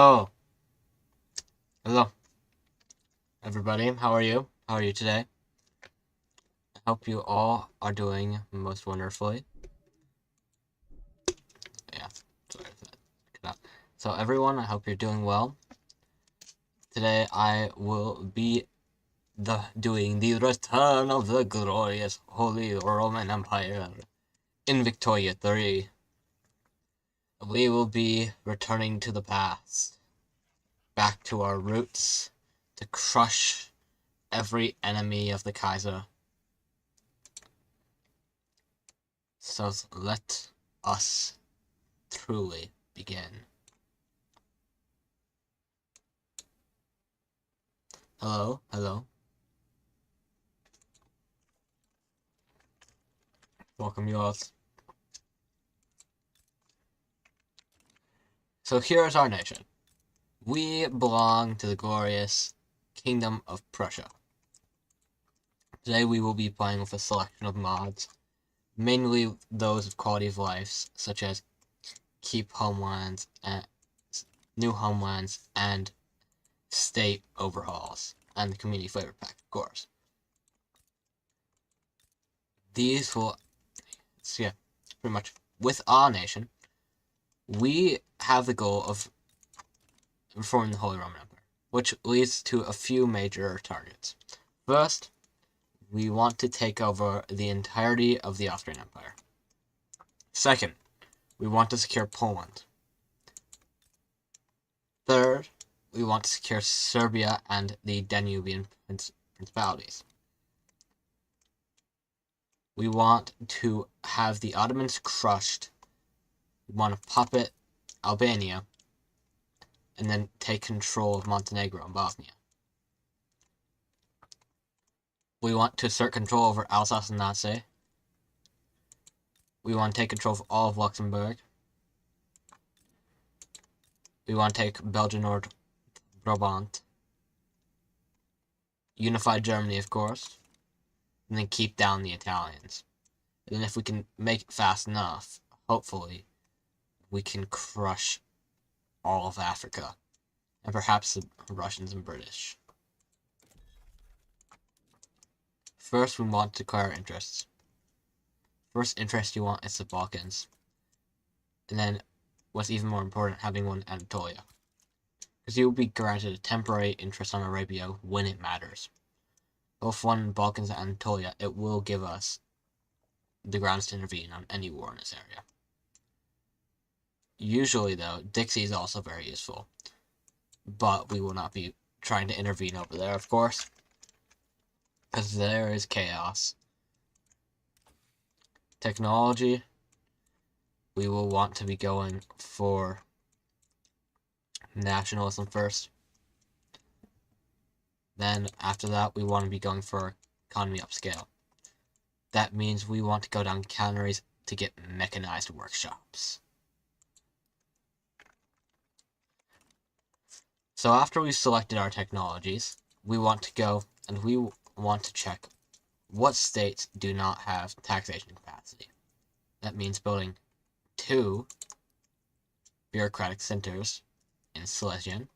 Oh, hello, everybody. How are you? How are you today? I hope you all are doing most wonderfully. Yeah, sorry for that. Cut out. So, everyone, I hope you're doing well. Today, I will be doing the return of the glorious Holy Roman Empire in Victoria 3. We will be returning to the past, back to our roots, to crush every enemy of the Kaiser. So let us truly begin. Hello, hello. Welcome you all. So here is our nation. We belong to the glorious Kingdom of Prussia. Today we will be playing with a selection of mods, mainly those of quality of life, such as keep homelands and new homelands and state overhauls, and the community flavor pack, of course. These will, so yeah, pretty much with our nation, we have the goal of reforming the Holy Roman Empire, which leads to a few major targets. First, we want to take over the entirety of the Austrian Empire. Second, we want to secure Poland. Third, we want to secure Serbia and the Danubian principalities. We want to have the Ottomans crushed. We want to puppet Albania, and then take control of Montenegro and Bosnia. We want to assert control over Alsace and Alsace. We want to take control of all of Luxembourg. We want to take Belgian or Brabant. Unify Germany, of course. And then keep down the Italians. And then if we can make it fast enough, hopefully, we can crush all of Africa. And perhaps the Russians and British. First, we want to declare our interests. First interest you want is the Balkans. And then, what's even more important, having one in Anatolia. Because you will be granted a temporary interest on Arabia when it matters. Both one in Balkans and Anatolia, it will give us the grounds to intervene on any war in this area. Usually, though, Dixie is also very useful. But we will not be trying to intervene over there, of course. Because there is chaos. Technology, we will want to be going for nationalism first. Then, after that, we want to be going for economy upscale. That means we want to go down canneries to get mechanized workshops. So after we've selected our technologies, we want to go and we want to check what states do not have taxation capacity. That means building 2 bureaucratic centers in Silesia.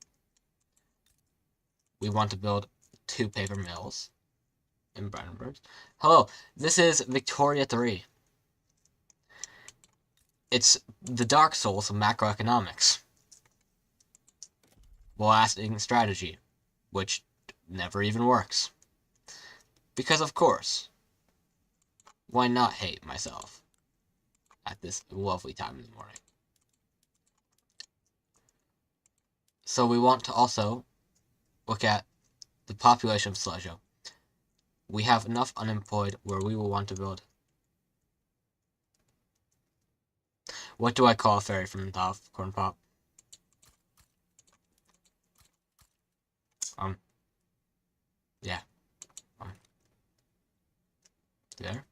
We want to build 2 paper mills in Brandenburg. Hello, this is Victoria 3. It's the Dark Souls of macroeconomics. Lasting strategy, which never even works. Because of course, why not hate myself at this lovely time in the morning? So we want to also look at the population of Silesia. We have enough unemployed where we will want to build. What do I call a ferry from the top, Corn Pop? Yeah. There?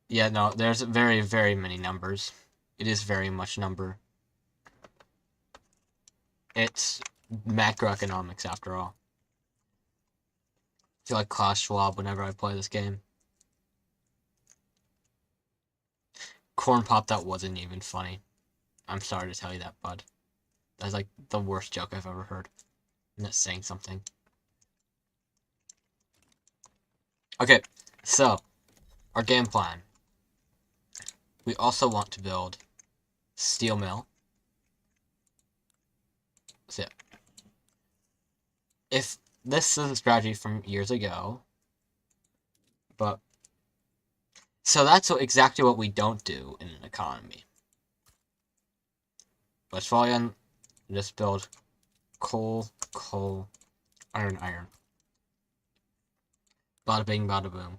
Yeah, no, there's very, very many numbers. It is very much number. It's macroeconomics, after all. I feel like Klaus Schwab whenever I play this game. Corn Pop, that wasn't even funny. I'm sorry to tell you that, bud. That's like the worst joke I've ever heard. And that's saying something. Okay, so our game plan. We also want to build steel mill. So yeah. If this is a strategy from years ago, but so that's exactly what we don't do in an economy. Westphalian, just build coal, iron, bada bing, bada boom.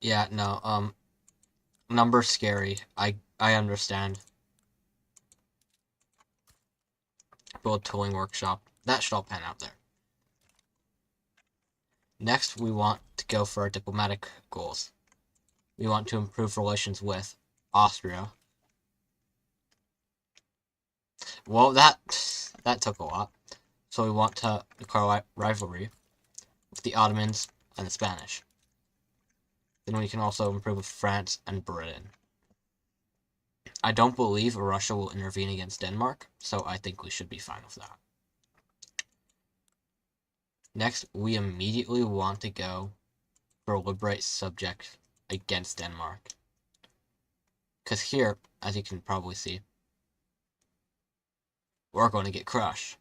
Yeah, no, number's scary. I understand. Build tooling workshop. That should all pan out there. Next, we want to go for our diplomatic goals. We want to improve relations with Austria. Well, that took a lot. So we want to declare rivalry with the Ottomans and the Spanish. Then we can also improve with France and Britain. I don't believe Russia will intervene against Denmark, so I think we should be fine with that. Next, we immediately want to go for liberate subject against Denmark. Because here, as you can probably see, we're going to get crushed.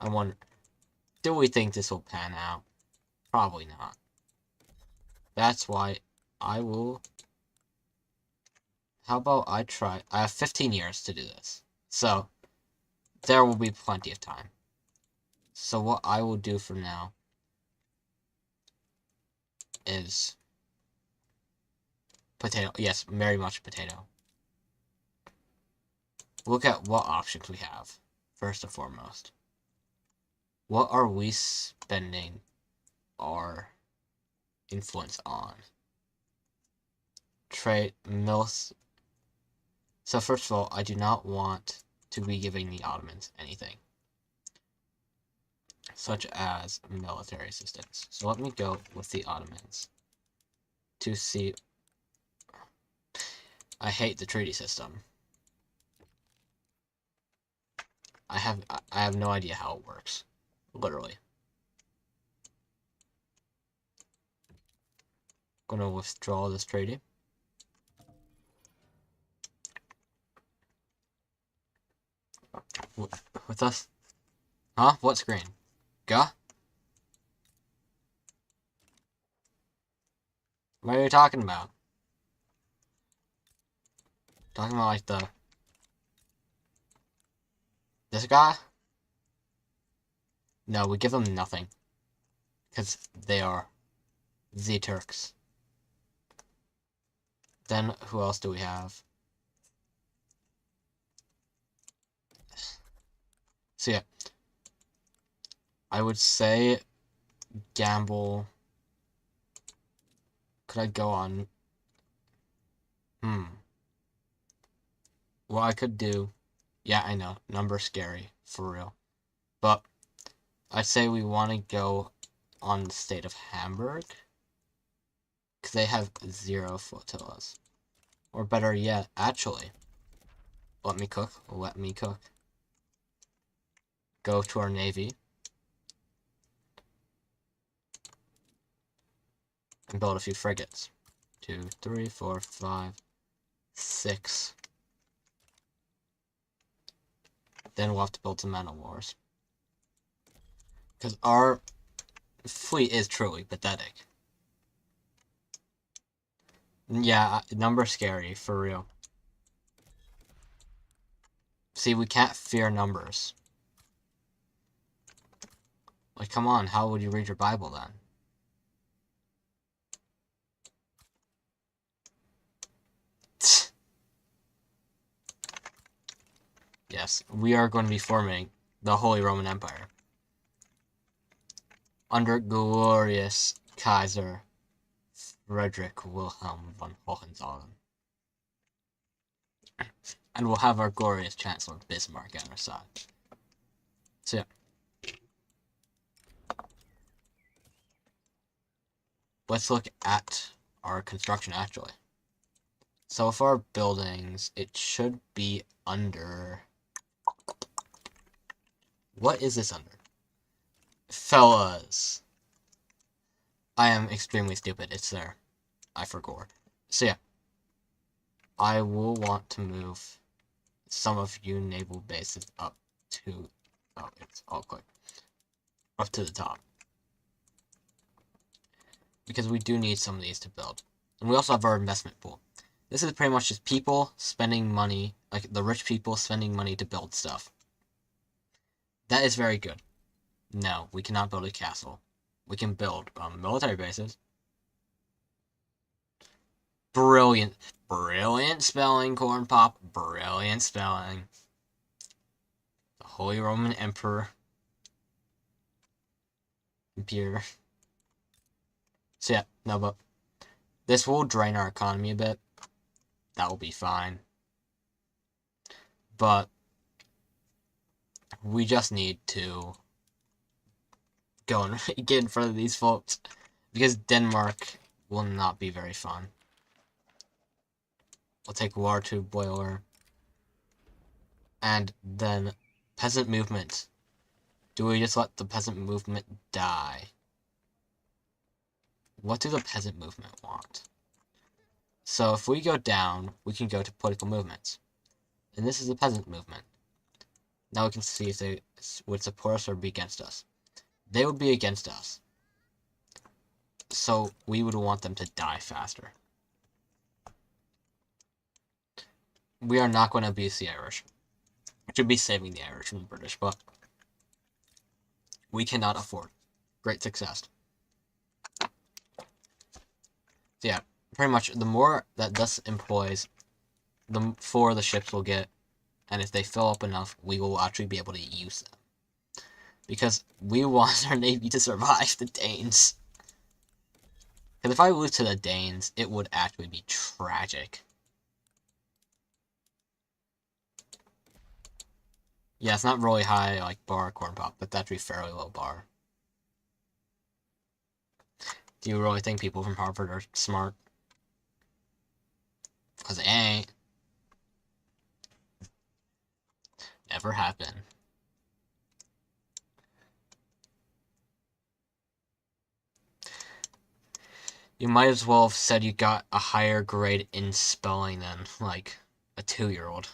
I wonder, do we think this will pan out? Probably not. That's why I will... How about I try... I have 15 years to do this. So, there will be plenty of time. So what I will do for now is... Potato. Yes, very much potato. Look at what options we have, first and foremost. What are we spending our influence on? Trade, mills. So first of all, I do not want to be giving the Ottomans anything, such as military assistance. So let me go with the Ottomans to see. I hate the treaty system. I have no idea how it works, literally. I'm gonna withdraw this treaty. With us? Huh? What screen? Gah? What are you talking about? Talking about like this guy? No, we give them nothing. Because they are the Turks. Then, who else do we have? So yeah. I would say gamble. Could I go on? What I could do... Yeah, I know. Number's scary. For real. But I'd say we want to go on the state of Hamburg. Because they have 0 flotillas. Or better yet, actually. Let me cook. Go to our navy. And build a few frigates. 2, 3, 4, 5, 6. Then we'll have to build some man of wars. Because our fleet is truly pathetic. Yeah, number's scary, for real. See, we can't fear numbers. Like, come on, how would you read your Bible then? Yes, we are going to be forming the Holy Roman Empire. Under glorious Kaiser Frederick Wilhelm von Hohenzollern. And we'll have our glorious Chancellor Bismarck at our side. So yeah. Let's look at our construction, actually. So for our buildings, it should be under... What is this under? Fellas. I am extremely stupid. It's there. I forgot. So yeah. I will want to move some of you naval bases up to... Oh, it's all quick. Up to the top. Because we do need some of these to build. And we also have our investment pool. This is pretty much just people spending money, like the rich people spending money to build stuff. That is very good. No, we cannot build a castle. We can build military bases. Brilliant. Brilliant spelling, Corn Pop. Brilliant spelling. The Holy Roman Emperor. Imperial. So yeah, no, but this will drain our economy a bit. That will be fine. But we just need to go and get in front of these folks. Because Denmark will not be very fun. We'll take war to boiler. And then peasant movement. Do we just let the peasant movement die? What do the peasant movement want? So if we go down, we can go to political movements. And this is the peasant movement. Now we can see if they would support us or be against us. They would be against us. So we would want them to die faster. We are not going to abuse the Irish. We should be saving the Irish from the British, but we cannot afford great success. So yeah, pretty much the more that this employs, the more the ships will get, and if they fill up enough, we will actually be able to use them. Because we want our navy to survive the Danes. Because if I lose to the Danes, it would actually be tragic. Yeah, it's not really high, like, bar Corn Pop, but that's actually fairly low bar. Do you really think people from Harvard are smart? Because they ain't. Never happened. You might as well have said you got a higher grade in spelling than, like, a 2-year-old.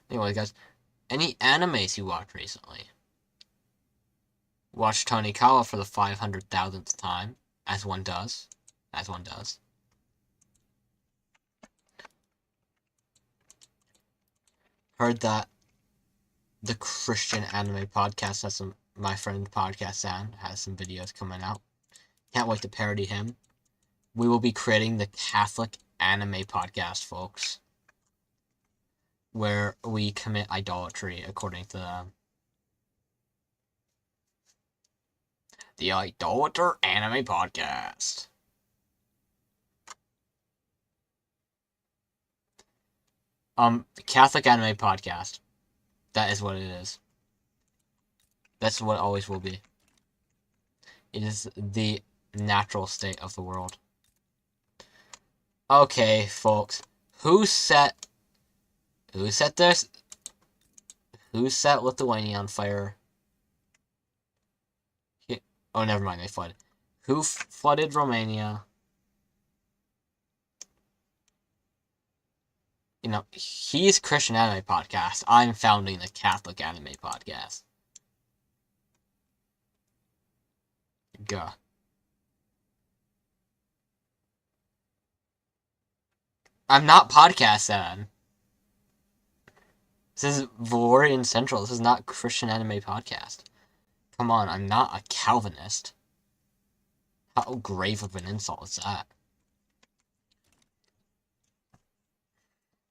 Anyway, guys, any animes you watched recently? Watched Tony Kawa for the 500,000th time, as one does. As one does. Heard that the Christian Anime Podcast has some... My friend Podcast Sound has some videos coming out. Can't wait to parody him. We will be creating the Catholic Anime Podcast, folks. Where we commit idolatry, according to them. The Idolater Anime Podcast. Catholic Anime Podcast. That is what it is. That's what it always will be. It is the natural state of the world. Okay, folks. Who set this? Who set Lithuania on fire? Oh, never mind, they flooded. Who flooded Romania? You know, he's Christian Anime Podcast. I'm founding the Catholic Anime Podcast. Gah. I'm not Podcast Then. This is Valorian Central. This is not Christian Anime Podcast. Come on, I'm not a Calvinist. How grave of an insult is that?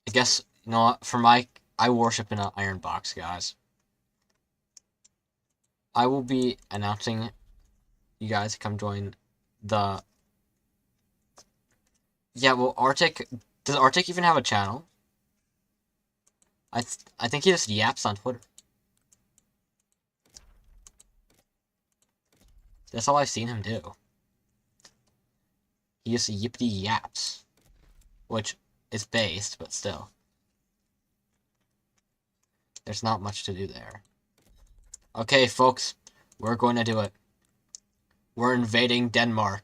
I guess, you know what, I worship in an iron box, guys. I will be announcing you guys to come join the... Yeah, well, does Arctic even have a channel? I think he just yaps on Twitter. That's all I've seen him do. He just yippity yaps. Which is based, but still. There's not much to do there. Okay, folks, we're going to do it. We're invading Denmark.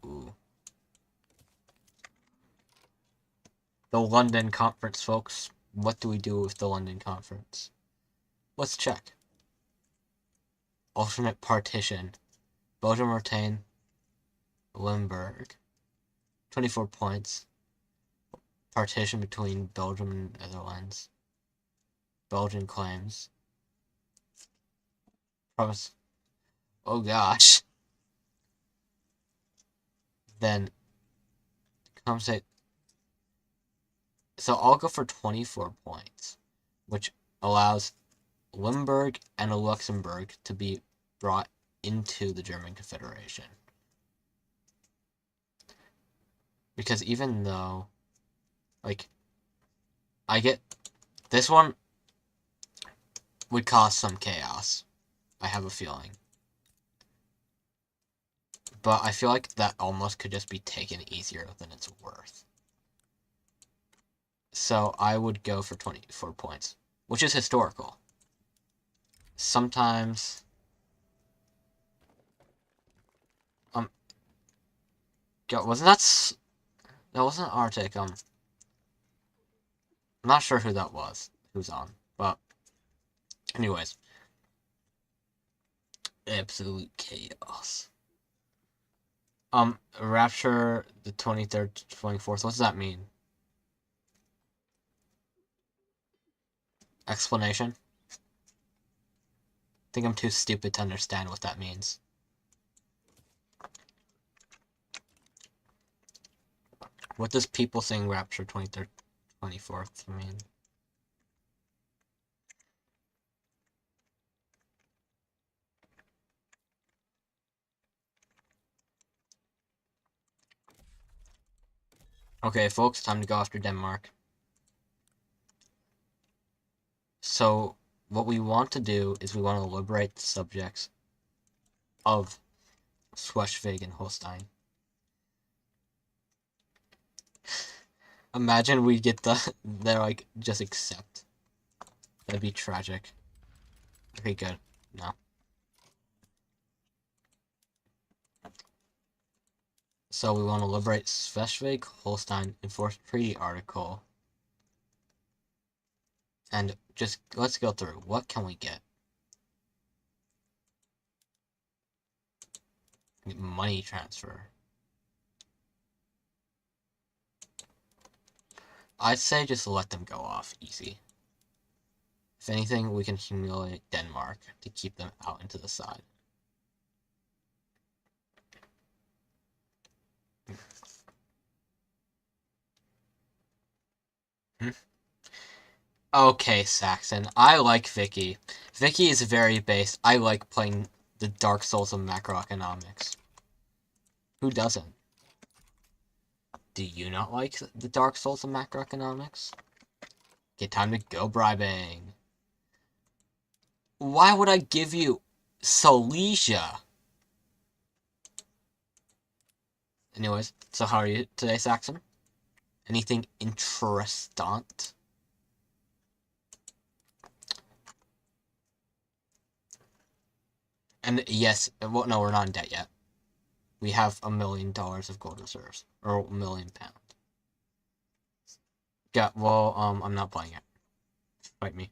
Ooh. The London Conference, folks. What do we do with the London Conference? Let's check. Alternate partition. Belgium retain Limburg. 24 points. Partition between Belgium and Netherlands. Belgian claims. Promise. Oh gosh. Then compensate. So I'll go for 24 points, which allows Limburg and Luxembourg to be brought into the German Confederation. Because even though, like, I get this one would cause some chaos, I have a feeling. But I feel like that almost could just be taken easier than it's worth. So I would go for 24 points, which is historical. Sometimes wasn't that wasn't Arctic. I'm not sure who that was, who's on, but anyways, absolute chaos. Rapture the 23rd, 24th. What does that mean? Explanation? I think I'm too stupid to understand what that means. What does people saying Rapture 23rd, 24th mean? Okay, folks, time to go after Denmark. So, what we want to do is we want to liberate the subjects of Schleswig and Holstein. Imagine we get they're like, just accept. That'd be tragic. Okay, good. No. So we want to liberate Schleswig, Holstein, enforce treaty article. And just, let's go through. What can we get? Money transfer. I'd say just let them go off easy. If anything, we can humiliate Denmark to keep them out into the side. Okay, Saxon. I like Vicky. Vicky is very based. I like playing the Dark Souls of macroeconomics. Who doesn't? Do you not like the Dark Souls of macroeconomics? Okay, time to go bribing. Why would I give you Silesia? Anyways, so how are you today, Saxon? Anything interesting? And yes, well, no, we're not in debt yet. We have $1 million of gold reserves, or £1 million. Yeah, well, I'm not playing it. Fight me.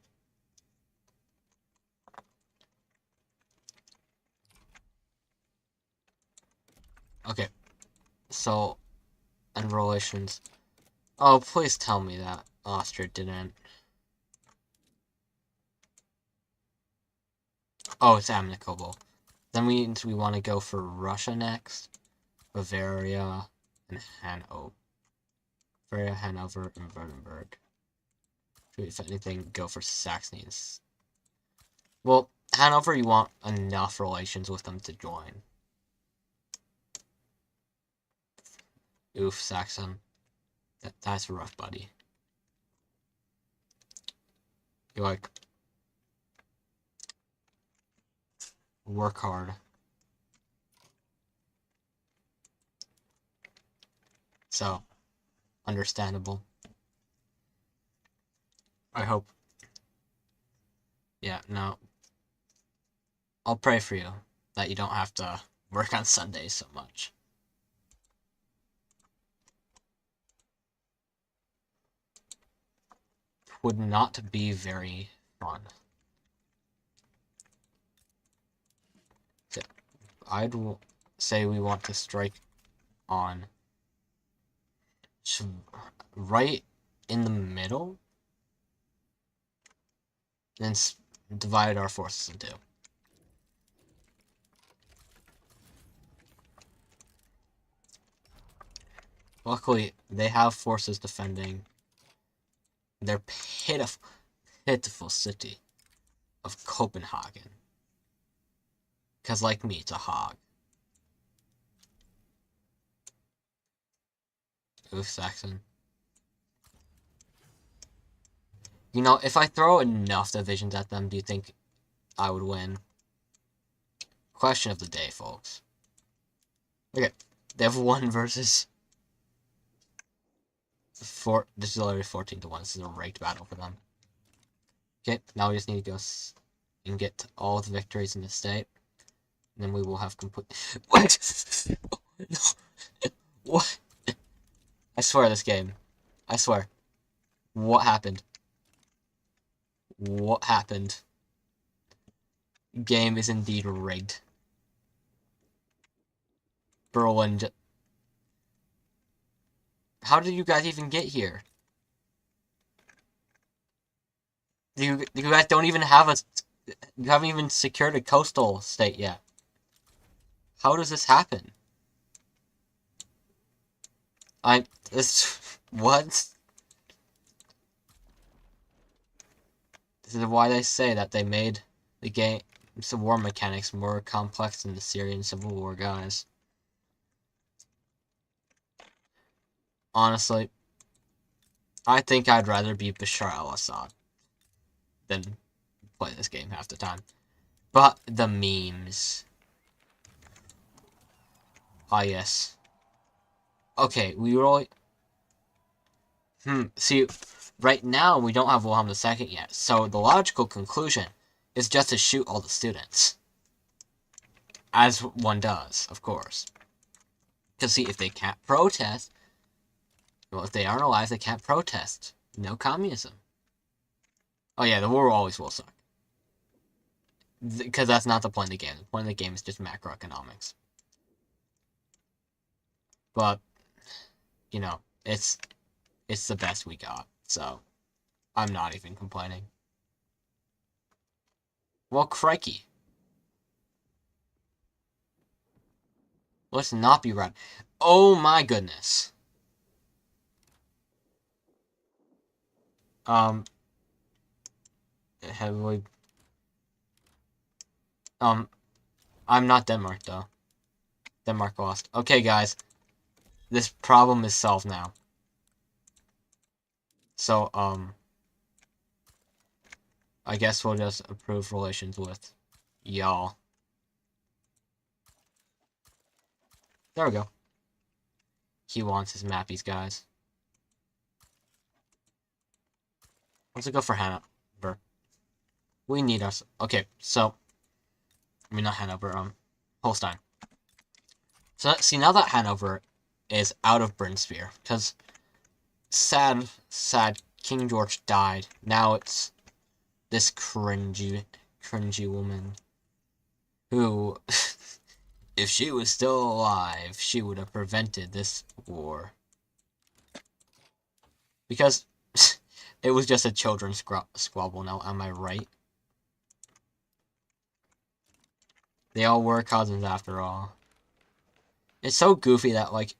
Okay, so, and relations. Oh, please tell me that Austria didn't. Oh, it's amicable. Then we want to go for Russia next. Bavaria and Hanover. Bavaria, Hanover, and Württemberg. If anything, go for Saxony. Well, Hanover, you want enough relations with them to join. Oof, Saxon. That's rough, buddy. You like work hard. So, understandable. I hope. Yeah, no. I'll pray for you that you don't have to work on Sundays so much. Would not be very fun. So, I'd say we want to strike on right in the middle, then divide our forces in two. Luckily, they have forces defending their pitiful city of Copenhagen. Because, like me, it's a hog. Oof, Saxon. You know, if I throw enough divisions at them, do you think I would win? Question of the day, folks. Okay, they have 1 versus 4. This is already 14-1. This is a rigged battle for them. Okay, now we just need to go and get all the victories in the state. And then we will have complete... What? No. What? I swear this game. I swear. What happened? What happened? Game is indeed rigged. Berlin. How did you guys even get here? You guys don't even have a... You haven't even secured a coastal state yet. How does this happen? What? This is why they say that they made the game's war mechanics more complex than the Syrian Civil War, guys. Honestly, I think I'd rather be Bashar al-Assad than play this game half the time. But the memes. Ah, yes. Okay, we really... See, right now we don't have Wilhelm II yet, so the logical conclusion is just to shoot all the students. As one does, of course. Because, see, if they can't protest... Well, if they aren't alive, they can't protest. No communism. Oh yeah, the war always will suck. Because that's not the point of the game. The point of the game is just macroeconomics. But, you know, it's the best we got, so I'm not even complaining. Well, crikey. Let's not be right. Oh my goodness. Have we... I'm not Denmark, though. Denmark lost. Okay, guys. This problem is solved now. So, I guess we'll just approve relations with y'all. There we go. He wants his mappies, guys. Let's go for Hanover. We need us. Okay, so... I mean, not Hanover, Holstein. So, see, now that Hanover is out of Brinsphere, because sad King George died. Now it's this cringy woman who, if she was still alive, she would have prevented this war. Because it was just a children's squabble now, am I right? They all were cousins after all. It's so goofy that, like,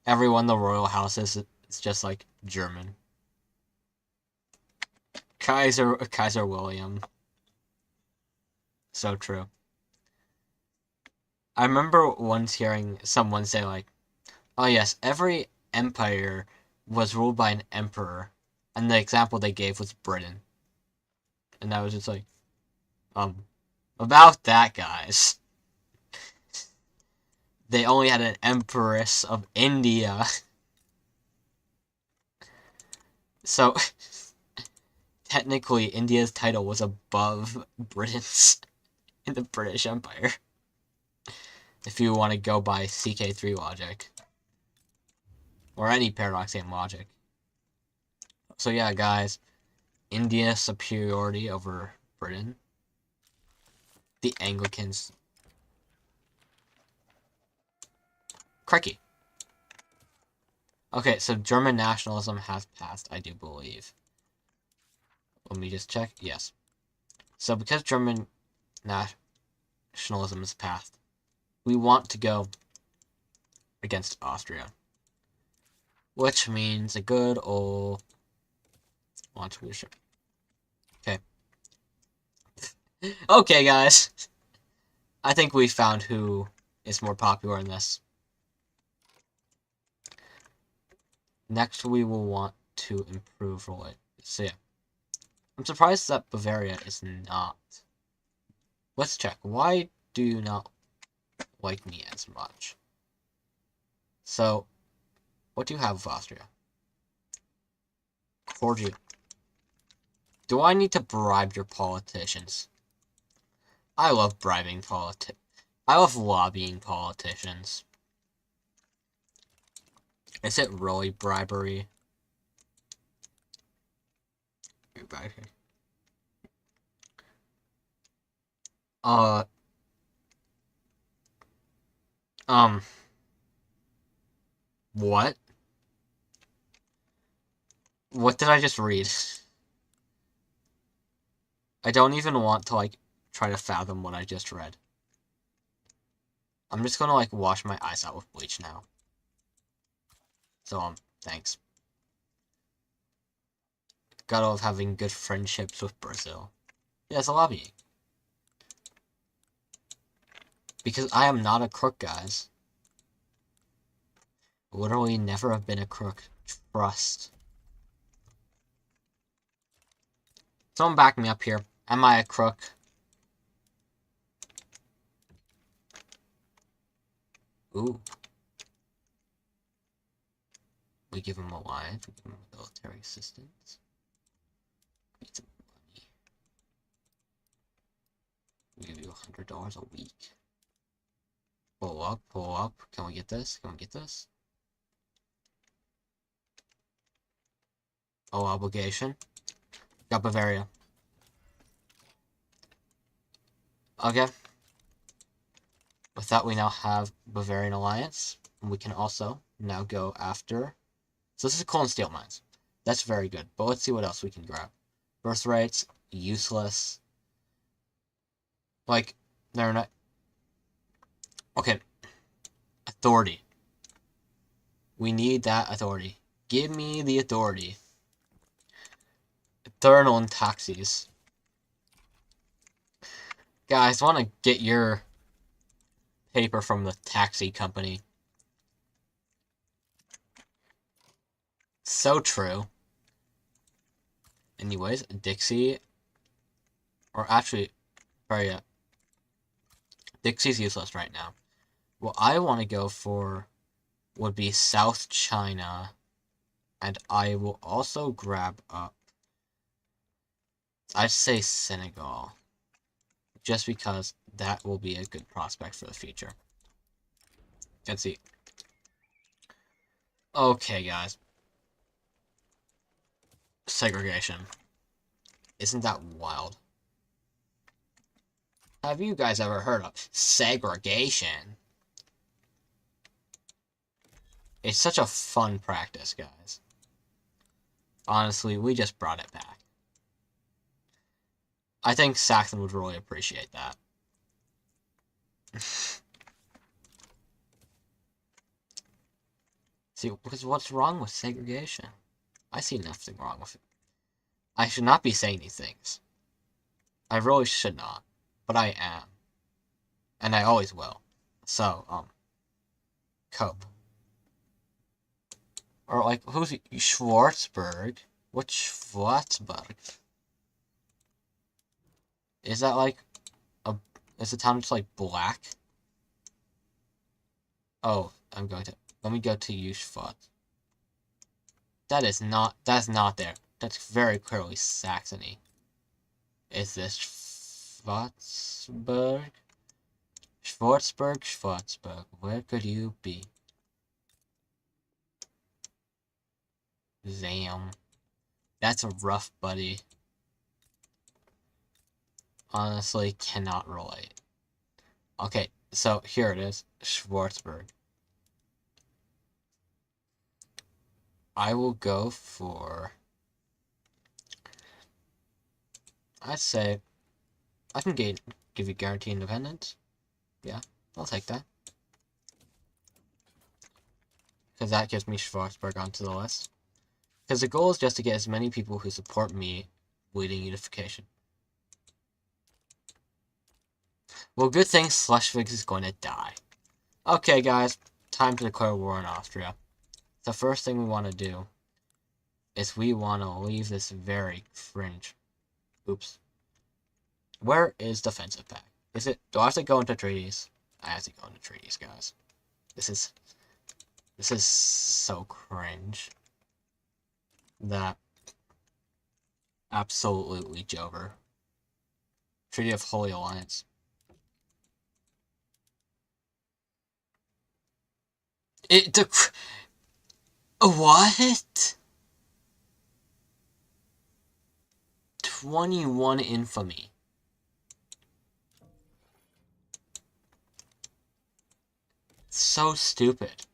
everyone in the royal house is just, like, German. Kaiser William. So true. I remember once hearing someone say, like, oh yes, every empire was ruled by an emperor. And the example they gave was Britain. And that was just like, about that, guys. They only had an empress of India. So, technically, India's title was above Britain's in the British Empire. If you want to go by CK3 logic. Or any paradoxian logic. So yeah, guys. India's superiority over Britain. The Anglicans. Crikey. Okay, so German nationalism has passed, I do believe. Let me just check. Yes. So because German nationalism has passed, we want to go against Austria. Which means a good old launch leadership. Okay. Okay, guys. I think we found who is more popular in this. Next, we will want to improve relations. So yeah. I'm surprised that Bavaria is not. Let's check. Why do you not like me as much? So, what do you have with Austria? Cordial. Do I need to bribe your politicians? I love bribing I love lobbying politicians. Is it really bribery? Uh, what? What did I just read? I don't even want to, like, try to fathom what I just read. I'm just gonna, like, wash my eyes out with bleach now. So, thanks. Gotta love having good friendships with Brazil. Yeah, it's a lobbying. Because I am not a crook, guys. Literally never have been a crook. Trust. Someone back me up here. Am I a crook? Ooh. We give him a life. We give him military assistance. Need some money. We give you $100 a week. Pull up, pull up. Can we get this? Can we get this? Oh, obligation. Got Bavaria. Okay. With that, we now have Bavarian Alliance. And we can also now go after... So this is coal and steel mines. That's very good. But let's see what else we can grab. Birthrights, useless. Like, they're not... Okay. Authority. We need that authority. Give me the authority. Eternal and taxis. Guys, want to get your paper from the taxi company. So true. Anyways, Dixie. Or actually, sorry, Dixie's useless right now. What I want to go for would be South China. And I will also grab up, I'd say Senegal. Just because that will be a good prospect for the future. Let's see. Okay, guys. Segregation. Isn't that wild? Have you guys ever heard of segregation? It's such a fun practice, guys. Honestly, we just brought it back. I think Saxon would really appreciate that. See, because what's wrong with segregation? I see nothing wrong with it. I should not be saying these things. I really should not. But I am. And I always will. So, cope. Or, like, who's Schwarzburg? What's Schwarzburg? Is that, like, is the town just, like, black? Oh, let me go to Ushvat. that's not there. That's very clearly Saxony. Is this Schwarzburg? Schwarzburg, where could you be? Zam. That's a rough buddy. Honestly, cannot relate. Okay, so here it is. Schwarzburg. I will go for... I'd say... I can give you guaranteed independence. Yeah, I'll take that. Because that gives me Schwarzburg onto the list. Because the goal is just to get as many people who support me leading unification. Well, good thing Schleswig is going to die. Okay, guys, time to declare war on Austria. The first thing we want to do is we want to leave this very cringe. Oops. Where is defensive pact? Is it? Do I have to go into treaties? I have to go into treaties, guys. This is so cringe. That absolutely joker. Treaty of Holy Alliance. What? 21 infamy. So stupid.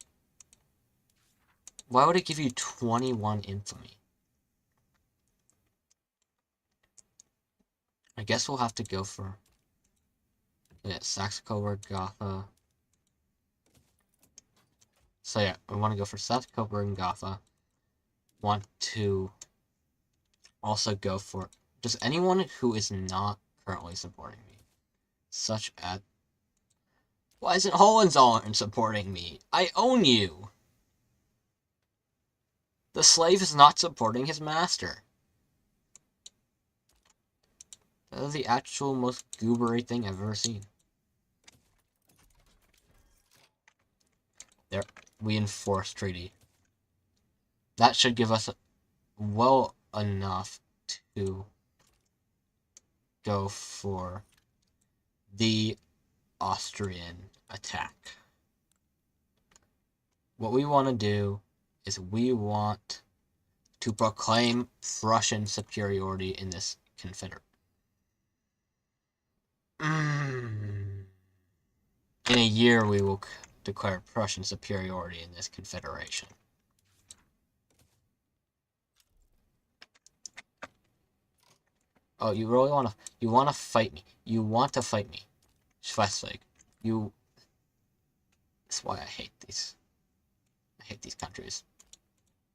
Why would it give you 21 infamy? I guess we'll have to go for... Yeah, Saxe-Coburg, Gotha. So yeah, we want to go for Saxe-Coburg and Gotha. Want to also go for just anyone who is not currently supporting me. Such as... Why isn't Hohenzollern supporting me? I own you! The slave is not supporting his master. That is the actual most goobery thing I've ever seen. There, we enforce treaty. That should give us well enough to go for the Austrian attack. What we want to do is we want to proclaim Prussian superiority in this confederate. In a year, we will declare Prussian superiority in this confederation. Oh, you really want to fight me. You want to fight me. Schleswig. That's why I hate these. I hate these countries.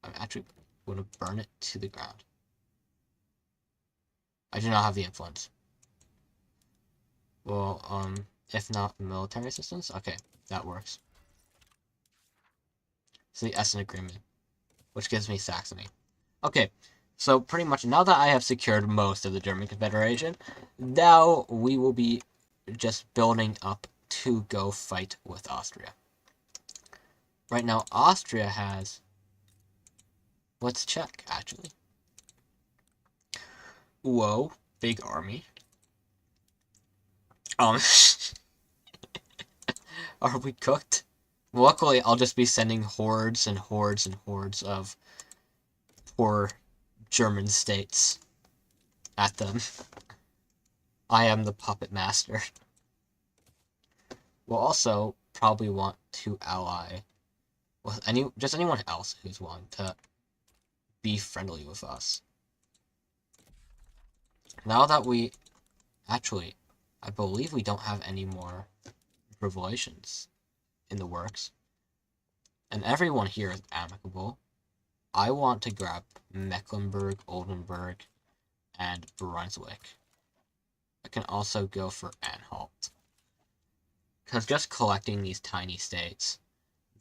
I'm actually going to burn it to the ground. I do not have the influence. Well, if not military assistance? Okay, that works. So the Essen Agreement, which gives me Saxony. Okay, so pretty much now that I have secured most of the German Confederation, now we will be just building up to go fight with Austria. Right now, Austria has... Let's check, actually. Whoa, big army. Are we cooked? Luckily, I'll just be sending hordes and hordes and hordes of poor German states at them. I am the puppet master. We'll also probably want to ally with anyone else who's willing to be friendly with us. Now that we... Actually, I believe we don't have any more revelations in the works. And everyone here is amicable. I want to grab Mecklenburg, Oldenburg, and Brunswick. I can also go for Anhalt. Because just collecting these tiny states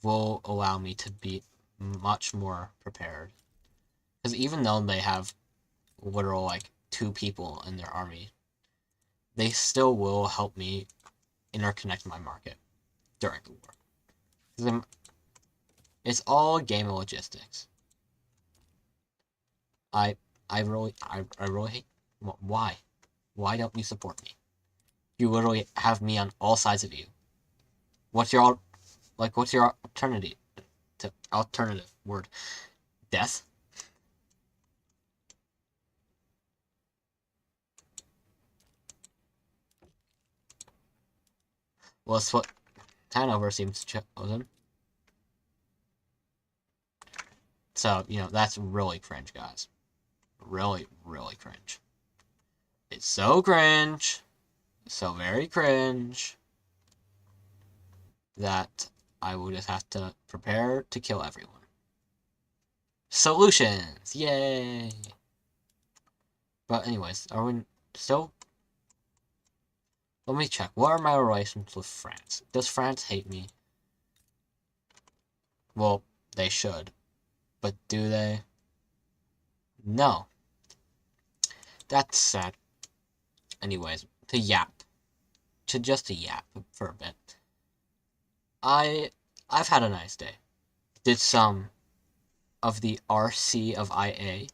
will allow me to be much more prepared. Because even though they have literal, like, 2 people in their army, they still will help me interconnect my market during the war. It's all a game of logistics. I really hate. Why? Why don't you support me? You literally have me on all sides of you. What's your alternative? Alternative word? Death? Well, that's what Hanover seems chosen. So, that's really cringe, guys. Really, really cringe. It's so cringe, so very cringe, that I will just have to prepare to kill everyone. Solutions! Yay! But anyways, are we still... Let me check. What are my relations with France? Does France hate me? Well, they should. But do they? No. That's sad. Anyways, to yap for a bit. I've had a nice day. Did some of the RC of IA,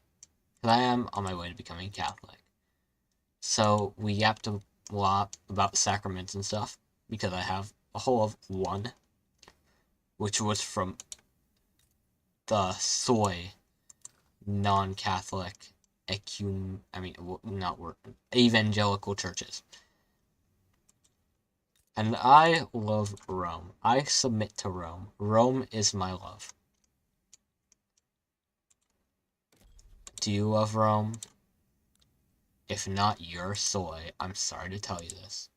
because I am on my way to becoming Catholic. So we yapped a lot about sacraments and stuff, because I have a whole of one, which was from the soy non-Catholic evangelical churches. And I love Rome. I submit to Rome. Rome is my love. Do you love Rome? If not, you're soy. I'm sorry to tell you this.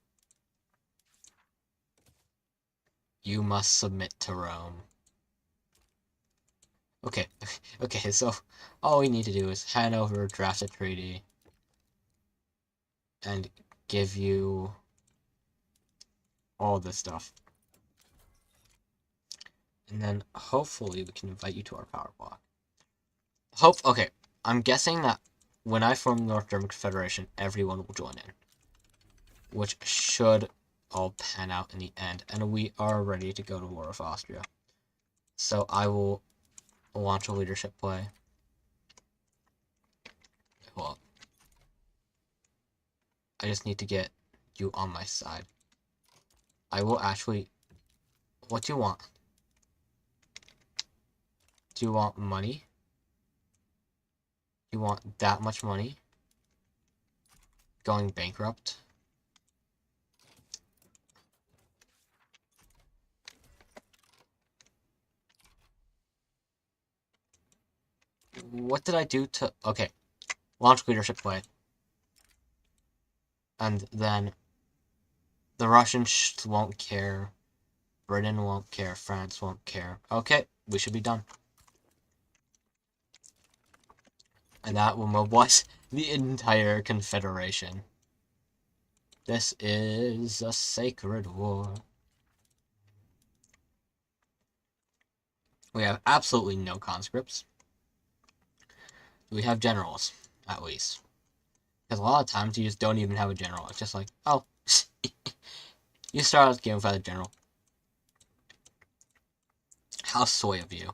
You must submit to Rome. Okay, okay, so all we need to do is hand over, draft a treaty, and give you all this stuff. And then hopefully we can invite you to our power block. Okay, I'm guessing that when I form the North German Confederation, everyone will join in. Which should all pan out in the end. And we are ready to go to war with Austria. So I will launch a leadership play. Well, I just need to get you on my side. I will actually... What do you want? Do you want money? Do you want that much money? Going bankrupt? What did I do to... Okay. Launch leadership play. And then the Russians won't care. Britain won't care. France won't care. Okay, we should be done. And that will mobilize the entire Confederation. This is a sacred war. We have absolutely no conscripts. We have generals, at least. Because a lot of times you just don't even have a general. It's just like, oh, you start out the game without a general. How soy of you.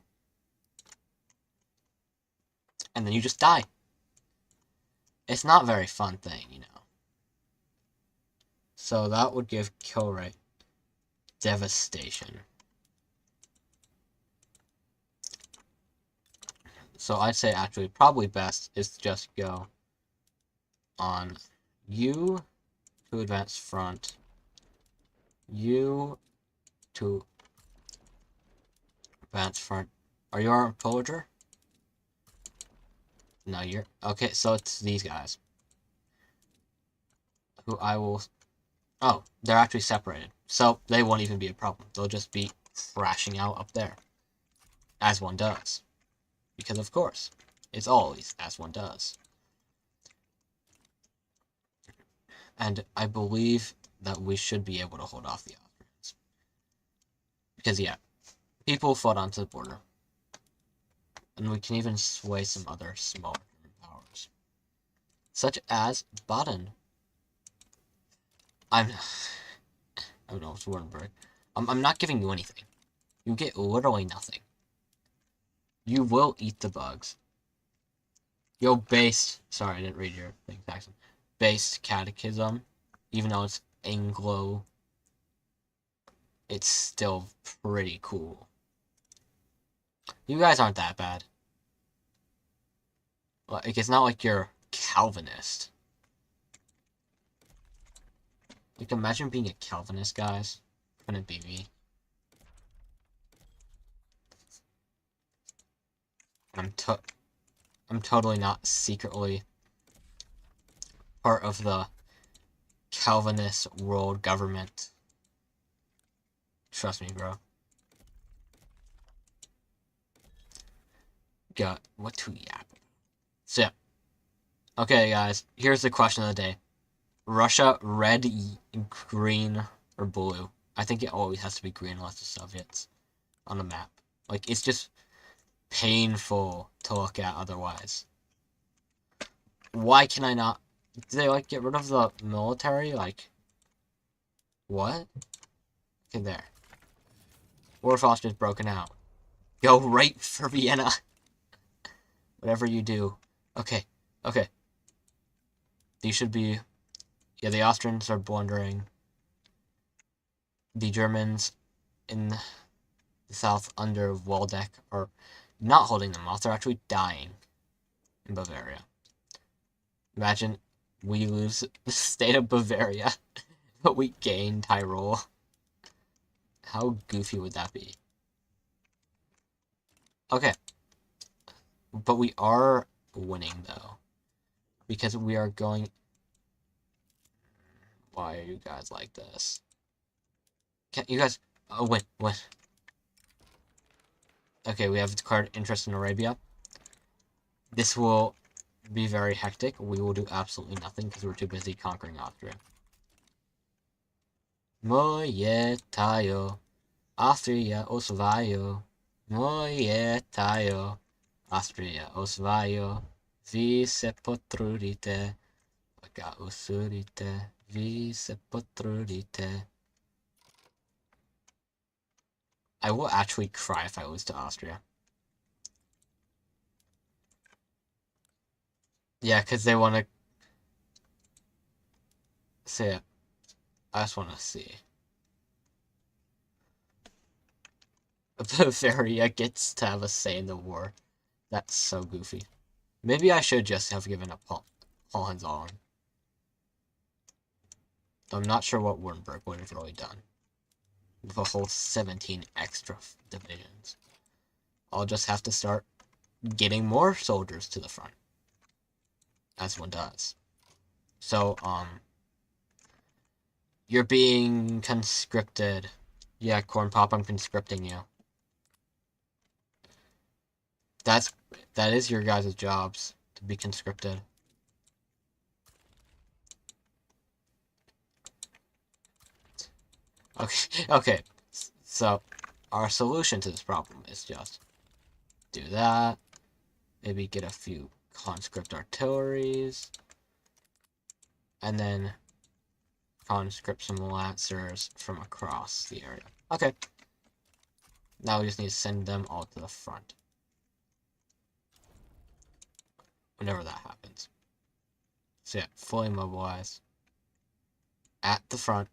And then you just die. It's not a very fun thing, So that would give kill rate devastation. So I'd say actually probably best is to just go on you to advance front, you to advance front. Are you our pillager? No, you're... Okay, so it's these guys. Who I will... Oh, they're actually separated. So they won't even be a problem. They'll just be crashing out up there. As one does. Because of course, it's always as one does. And I believe that we should be able to hold off the Austrians. Because yeah, people fought onto the border. And we can even sway some other smaller powers. Such as Baden. I don't know, it's Württemberg. I'm not giving you anything. You get literally nothing. You will eat the bugs. Yo, based. Sorry, I didn't read your thing, Saxon. Based catechism, even though it's Anglo, it's still pretty cool. You guys aren't that bad. Like, it's not like you're Calvinist. Like, imagine being a Calvinist, guys. Couldn't be me. I'm totally not secretly part of the Calvinist world government. Trust me, bro. Got what to yap. So, yeah. Okay, guys. Here's the question of the day. Russia, red, green, or blue? I think it always has to be green unless the Soviets on the map. Like, it's just painful to look at otherwise. Why can I not? Did they, like, get rid of the military? Like, what? Okay, there. Warfoster's broken out. Go right for Vienna. Whatever you do. Okay, okay. These should be... Yeah, the Austrians are blundering. The Germans in the south under Waldeck are not holding them off. They're actually dying in Bavaria. Imagine we lose the state of Bavaria, but we gain Tyrol. How goofy would that be? Okay. But we are winning, though. Because we are going... Why are you guys like this? Can't you guys... Oh, win. Okay, we have declared interest in Arabia. This will be very hectic. We will do absolutely nothing because we're too busy conquering Austria. Moje tayo, Austria osvajo. Moje tayo, Austria osvajo. Vi se potrudite, aga usudite. Vi se potrudite. I will actually cry if I lose to Austria. Yeah, because they want to... say it. I just want to see. Bavaria gets to have a say in the war. That's so goofy. Maybe I should just have given up Hohenzollern. I'm not sure what Wurtemberg would have really done. With a whole 17 extra divisions. I'll just have to start getting more soldiers to the front. As one does. So, you're being conscripted. Yeah, Corn Pop, I'm conscripting you. That is your guys' jobs, to be conscripted. Okay, so our solution to this problem is just do that, maybe get a few conscript artilleries, and then conscript some lancers from across the area. Okay. Now we just need to send them all to the front. Whenever that happens. So yeah, fully mobilized. At the front,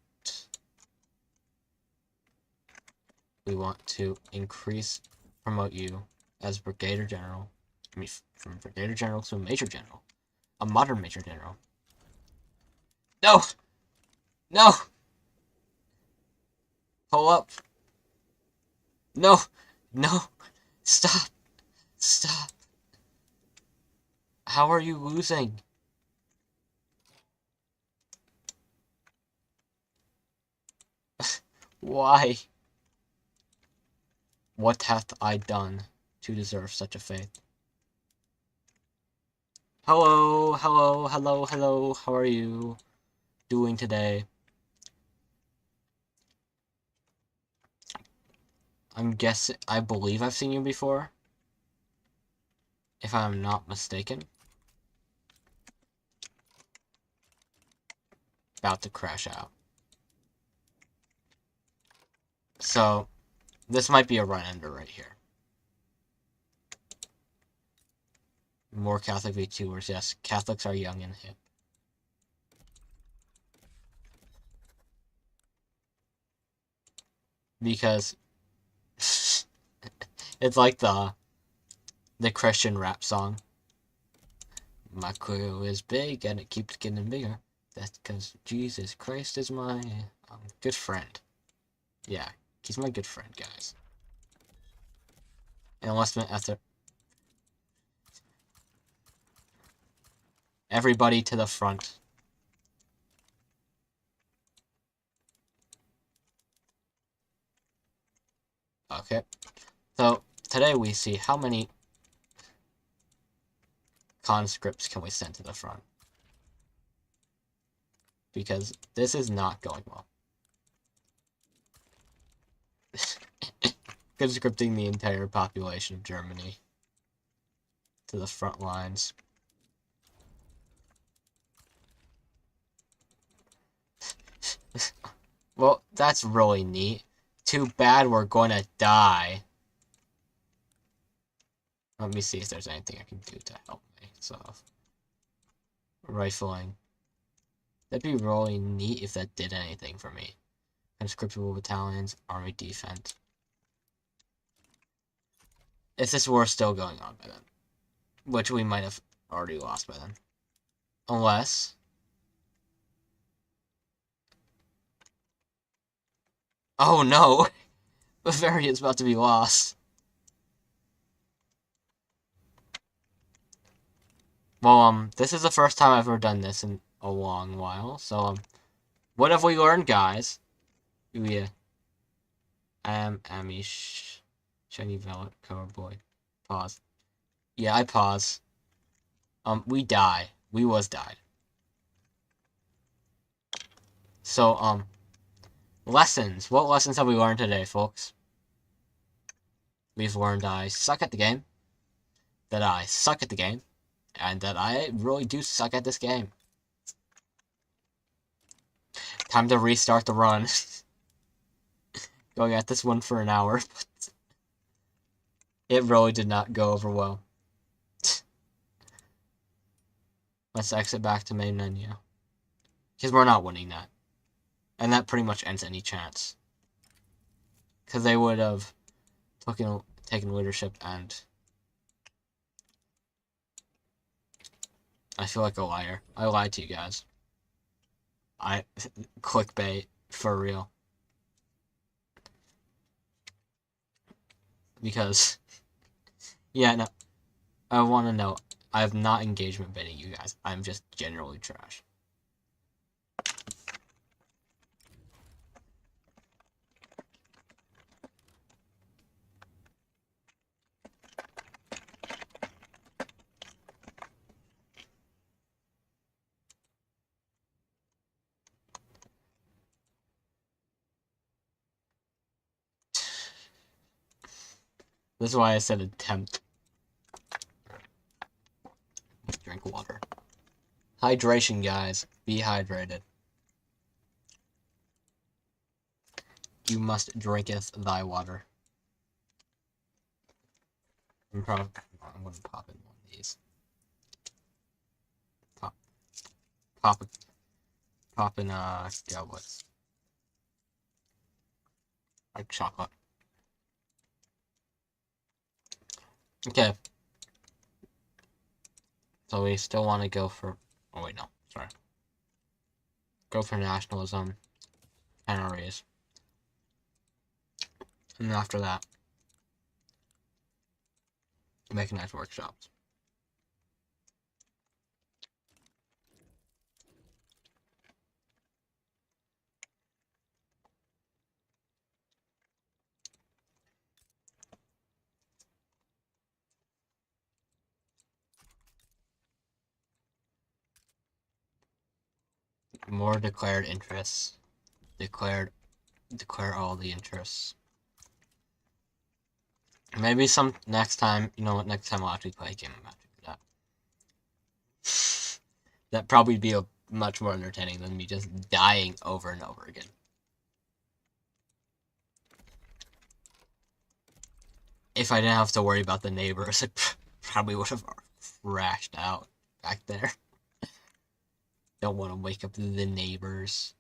we want to promote you as Brigadier General. I mean, from Brigadier General to a Major General. A modern Major General. No! No! Pull up! No! No! Stop! Stop! How are you losing? Why? What hath I done to deserve such a fate? Hello, hello, hello, hello, how are you doing today? I believe I've seen you before. If I'm not mistaken. About to crash out. So, this might be a run-ender right here. More Catholic Vtubers. Yes, Catholics are young and hip. Because it's like the Christian rap song. My crew is big and it keeps getting bigger. That's because Jesus Christ is my good friend. Yeah, he's my good friend, guys. Enlistment after everybody to the front. Okay, so today we see how many conscripts can we send to the front. Because this is not going well. Conscripting the entire population of Germany to the front lines. Well, that's really neat. Too bad we're going to die. Let me see if there's anything I can do to help myself. Rifling. That'd be really neat if that did anything for me. Conscriptable battalions, army defense. If this war is still going on by then. Which we might have already lost by then. Unless... Oh no! Bavaria's about to be lost. Well, this is the first time I've ever done this in a long while, so, what have we learned, guys? Yeah. I am Amish. Shiny Velvet Cowboy. Pause. Yeah, I pause. We die. We was died. So, lessons. What lessons have we learned today, folks? We've learned I suck at the game. That I suck at the game. And that I really do suck at this game. Time to restart the run. Going at this one for an hour, but it really did not go over well. Let's exit back to main menu. Because we're not winning that. And that pretty much ends any chance. Because they would have taken leadership and... I feel like a liar. I lied to you guys. Clickbait, for real. Because... Yeah, no. I want to know. I have not engagement baiting you guys. I'm just generally trash. This is why I said attempt. Drink water. Hydration, guys. Be hydrated. You must drinketh thy water. I'm gonna pop in one of these. Pop in what's like chocolate. Okay. So we still want to go for... Oh, wait, no. Sorry. Go for nationalism. NRAs. And then after that, mechanized workshops. More declared interests. Declare all the interests. Maybe some next time, you know what, next time I'll actually play a game of Magic. That'd probably be much more entertaining than me just dying over and over again. If I didn't have to worry about the neighbors, it probably would have crashed out back there. Don't want to wake up the neighbors.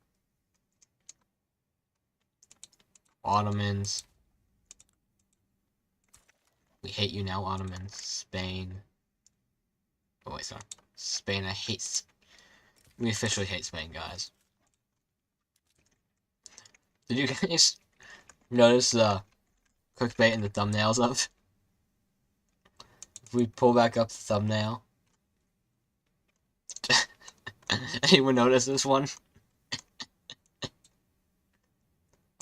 Ottomans. We hate you now, Ottomans. Spain. Oh wait, sorry. Spain, I hate... We officially hate Spain, guys. Did you guys notice the clickbait in the thumbnails of? If we pull back up the thumbnail. Anyone notice this one?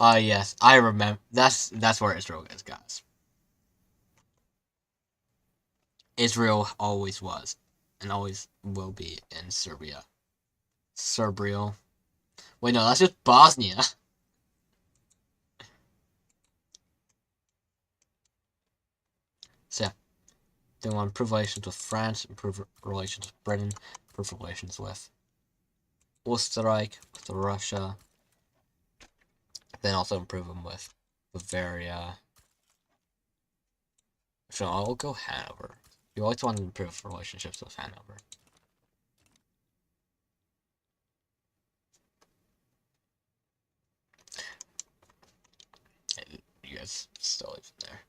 Yes, I remember. That's where Israel is, guys. Israel always was, and always will be in Serbia. Serbia. Wait, no, that's just Bosnia. So, yeah. They want to improve relations with France, improve relations with Britain, improve relations with Österreich, with Russia. Then also improve them with Bavaria. So I'll go Hanover. You always want to improve relationships with Hanover. You guys still live there.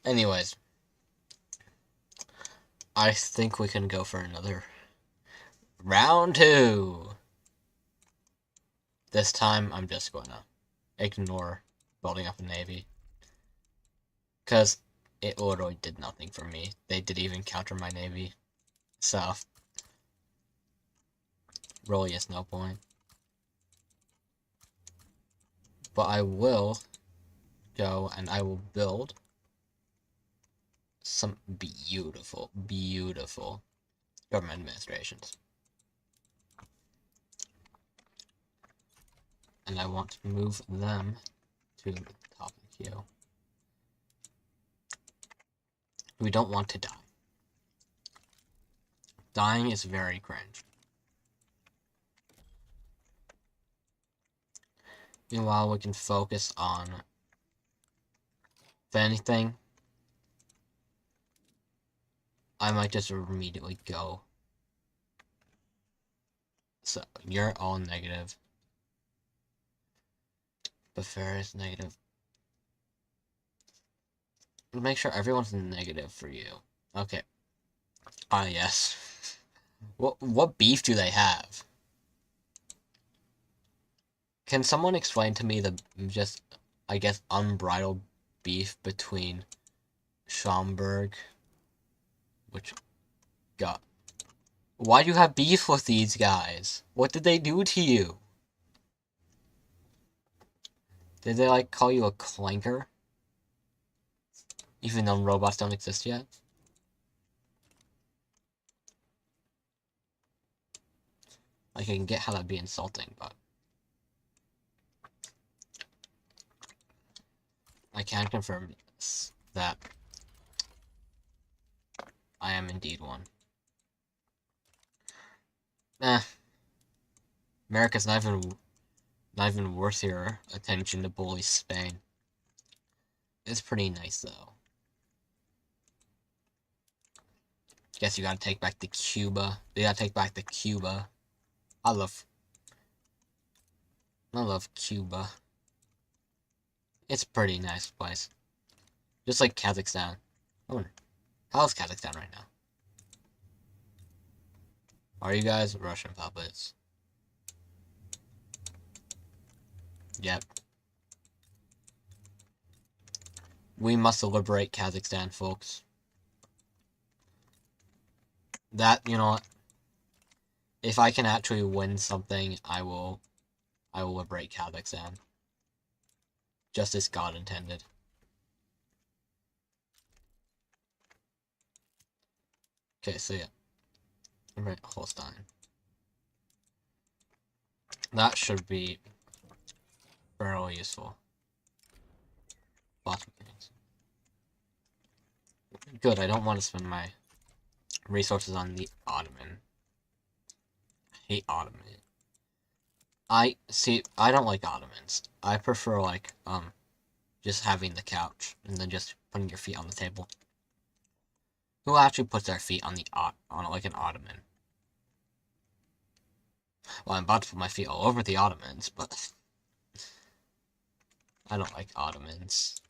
Anyways. I think we can go for another round 2. This time, I'm just going to ignore building up a navy. Because it literally did nothing for me. They didn't even counter my navy. So, really is no point. But I will go and I will build some beautiful, beautiful government administrations. And I want to move them to the top of the queue. We don't want to die. Dying is very cringe. Meanwhile, we can focus on, if anything, I might just immediately go. So, you're all negative. Bavaria's negative. Make sure everyone's negative for you. Okay. Yes. What beef do they have? Can someone explain to me the just, I guess, unbridled beef between Schaumburg, which got... Why do you have beef with these guys? What did they do to you? Did they, like, call you a clanker? Even though robots don't exist yet? I can get how that'd be insulting, but... I can confirm that I am indeed one. America's not even worth your attention to bully Spain. It's pretty nice though. Guess you gotta take back the Cuba. You gotta take back the Cuba. I love Cuba. It's a pretty nice place. Just like Kazakhstan. Oh, how's Kazakhstan right now? Are you guys Russian puppets? Yep. We must liberate Kazakhstan, folks. That, you know, if I can actually win something, I will liberate Kazakhstan. Just as God intended. Okay, so yeah. Right, Holstein. That should be fairly useful. Lots of things. Good, I don't want to spend my resources on the Ottoman. I hate Ottoman. I don't like Ottomans. I prefer, like, just having the couch and then just putting your feet on the table. Who actually puts their feet on like an ottoman? Well, I'm about to put my feet all over the ottomans, but I don't like ottomans.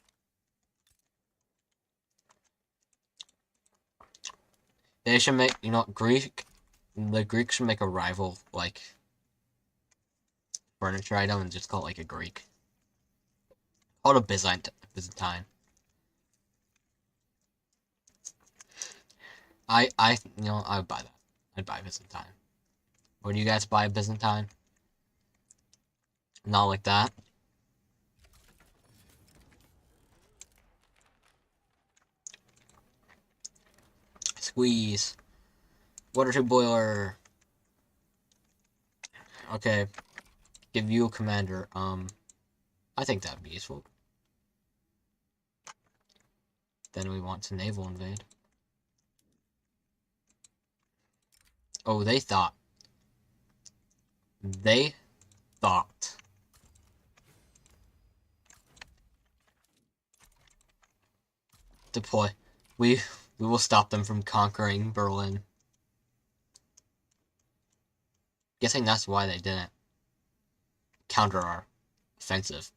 They should make, the Greeks should make a rival, like, furniture item and just call it, like, a Greek. Call it a Byzantine. I would buy that. I'd buy Byzantine. Would you guys buy a Byzantine? Not like that. Squeeze. Water tube boiler. Okay. Give you a commander. I think that'd be useful. Then we want to naval invade. Oh, they thought. Deploy. We will stop them from conquering Berlin. Guessing that's why they didn't counter our offensive.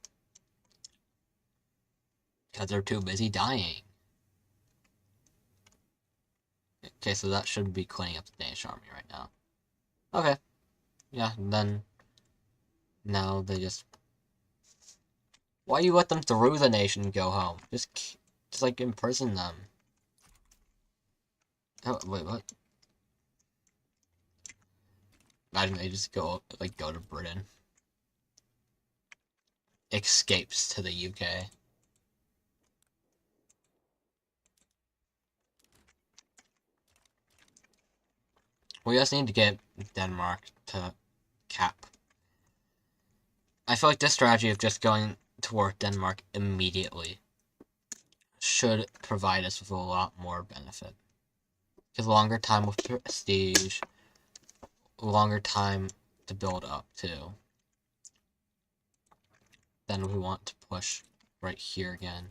Because they're too busy dying. Okay, so that should be cleaning up the Danish army right now. Okay. Yeah, and then now they just... Why you let them through the nation and go home? Just like imprison them. Oh, wait, what? Imagine they just go to Britain. Escapes to the UK. We just need to get Denmark to cap. I feel like this strategy of just going toward Denmark immediately should provide us with a lot more benefit. Because longer time with prestige, longer time to build up too. Then we want to push right here again.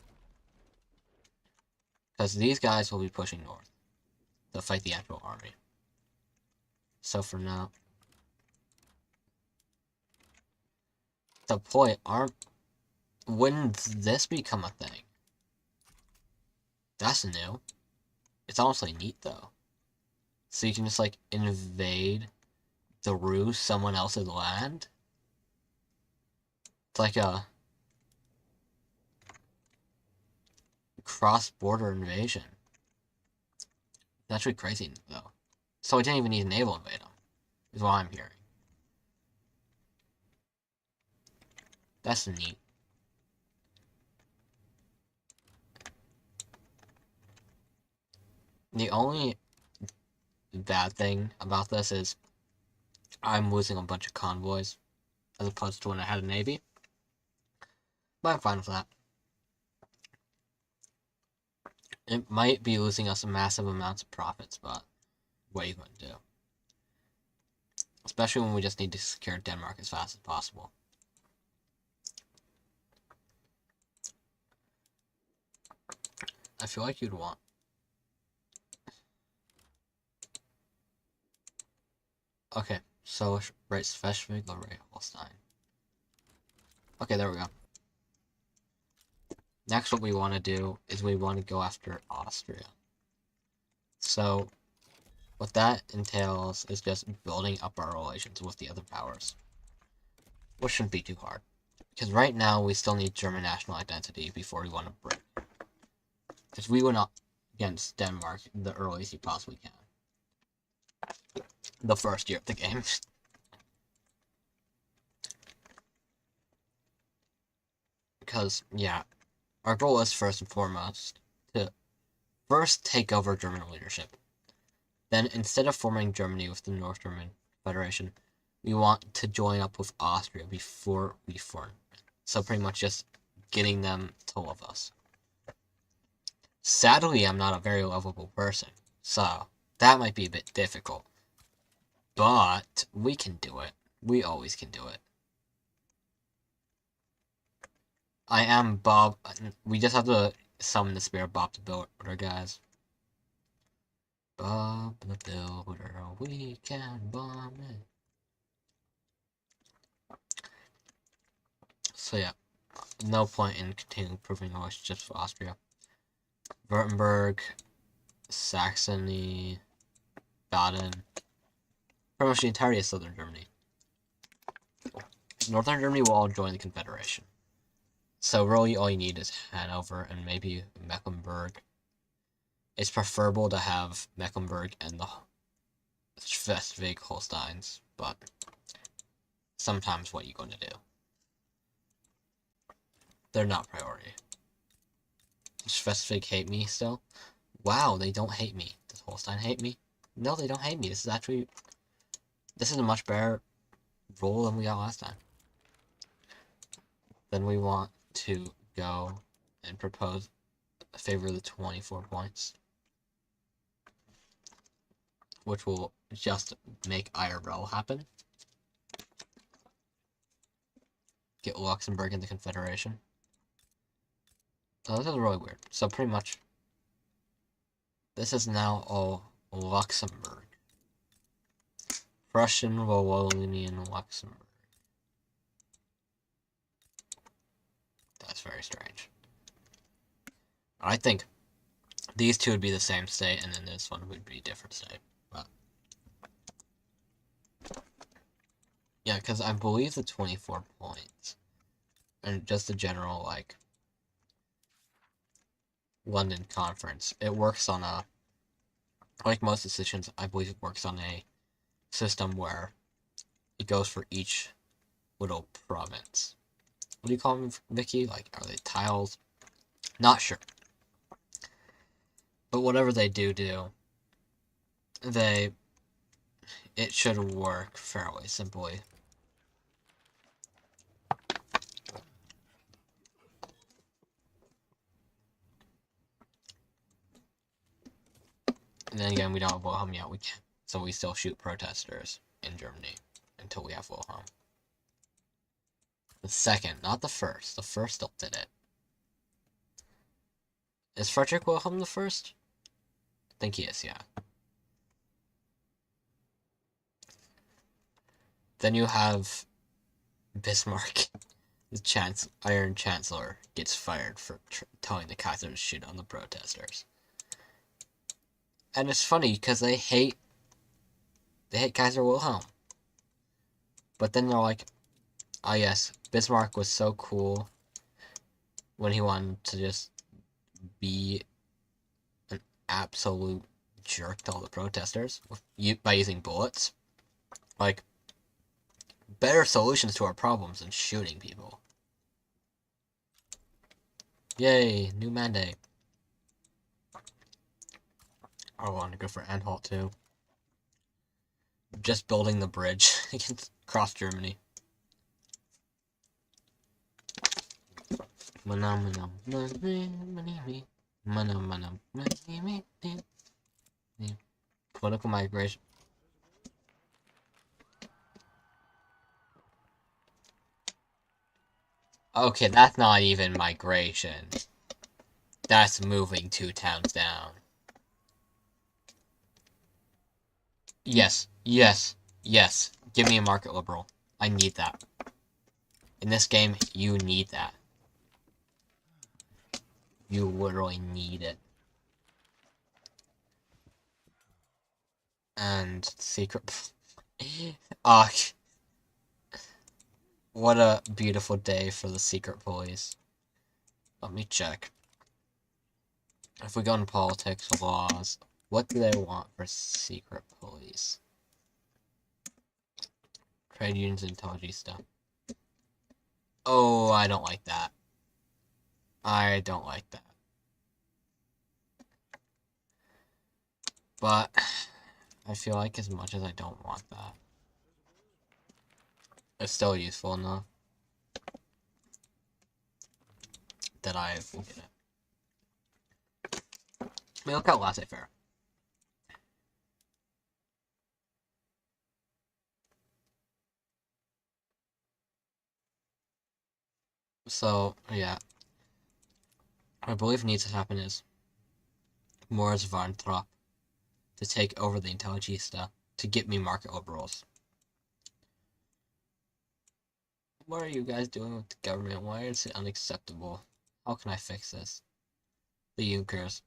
Because these guys will be pushing north to fight the actual army. So for now, deploy arm. When did this become a thing? That's new. It's honestly neat though. So you can just like invade through someone else's land. It's like a cross-border invasion. It's actually crazy though. So we didn't even need to naval invade them, is what I'm hearing. That's neat. The only bad thing about this is I'm losing a bunch of convoys as opposed to when I had a navy. But I'm fine with that. It might be losing us massive amounts of profits, but what are you going to do? Especially when we just need to secure Denmark as fast as possible. I feel like you'd want... Okay, so right, Schleswig, Holstein. Okay, there we go. Next, what we want to do is we want to go after Austria. So, what that entails is just building up our relations with the other powers. Which shouldn't be too hard. Because right now, we still need German national identity before we want to break. Because we went up against Denmark the earliest you possibly can. The first year of the game. Because, yeah, our goal is first and foremost to first take over German leadership. Then, instead of forming Germany with the North German Federation, we want to join up with Austria before we form. So pretty much just getting them to love us. Sadly, I'm not a very lovable person, so that might be a bit difficult. But we can do it. We always can do it. I am Bob. We just have to summon the spirit of Bob to build our guys. Bob the Builder, we can bomb it. So yeah, no point in continuing proving relationships for Austria. Württemberg, Saxony, Baden, pretty much the entirety of southern Germany. Northern Germany will all join the Confederation. So really all you need is Hanover and maybe Mecklenburg. It's preferable to have Mecklenburg and the Schleswig-Holsteins, but sometimes what are you going to do? They're not priority. Does Schleswig hate me still? Wow, they don't hate me. Does Holstein hate me? No, they don't hate me. This is a much better role than we got last time. Then we want to go and propose a favor of the 24 points, which will just make IRL happen. Get Luxembourg in the Confederation. Oh, this is really weird. So pretty much, this is now all Luxembourg. Prussian, Walloonian, Luxembourg. That's very strange. I think these two would be the same state, and then this one would be a different state. But yeah, because I believe the 24 points, and just the general, like, London Conference, it works on a, like most decisions, I believe it works on a system where it goes for each little province. What do you call them, Vicky? Like, are they tiles? Not sure. But whatever they do, it should work fairly simply. And then again, we don't have Wilhelm yet, so we still shoot protesters in Germany until we have Wilhelm. The second, not the first. The first still did it. Is Frederick Wilhelm the first? I think he is, yeah. Then you have Bismarck. The Iron Chancellor gets fired for telling the Kaiser to shoot on the protesters. And it's funny because they hate Kaiser Wilhelm. But then they're like, oh yes, Bismarck was so cool when he wanted to just be an absolute jerk to all the protesters by using bullets. Like, better solutions to our problems than shooting people. Yay, new mandate. I want to go for Anhalt too. Just building the bridge across Germany. Political migration. Okay, that's not even migration. That's moving 2 towns down. Yes, yes, yes. Give me a market liberal. I need that. In this game, you need that. You literally need it. And secret... what a beautiful day for the secret police. Let me check. If we go into politics, laws, what do they want for secret police? Trade unions and intelligence stuff. Oh, I don't like that. I don't like that. But I feel like as much as I don't want that, it's still useful enough that I will get it. I mean, look how laissez-faire. So, yeah. I believe needs to happen is Moritz Weintraub to take over the Intelligista to get me market liberals. What are you guys doing with the government? Why is it unacceptable? How can I fix this? The Junkers.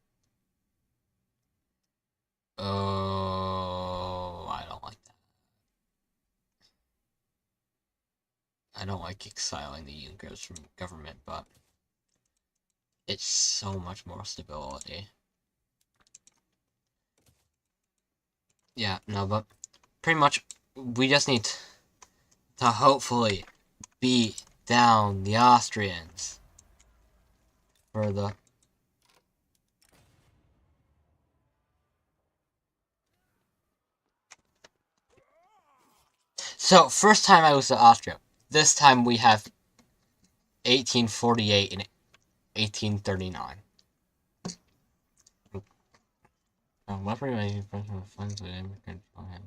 Oh, I don't like that. I don't like exiling the Junkers from government, but it's so much more stability. Yeah, no, but pretty much we just need to hopefully beat down the Austrians for the... So, first time I was to Austria. This time we have 1848 and 1839. What were my personal funds with immigrant plan?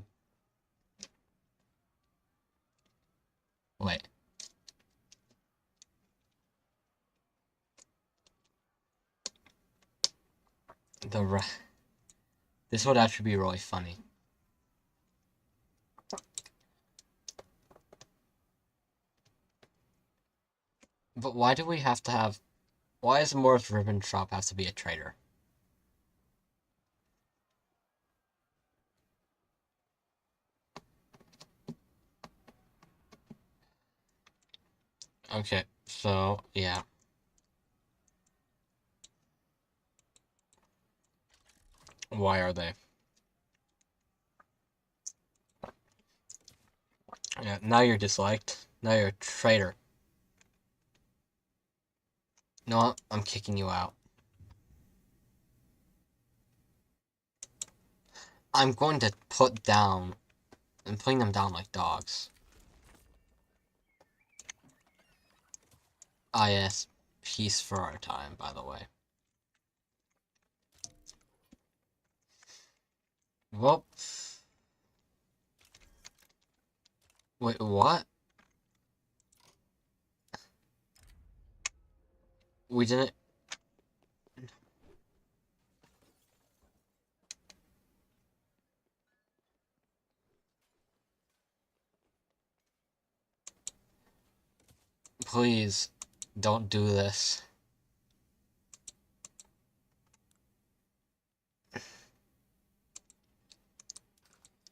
Wait. This would actually be really funny. But why do we have to have... Why does Morris Ribbentrop have to be a traitor? Okay, so, yeah. Why are they? Yeah, now you're disliked. Now you're a traitor. No, I'm kicking you out. I'm going to put down... I'm putting them down like dogs. Ah, yes. Peace for our time, by the way. Well... Wait, what? We didn't... Please, don't do this.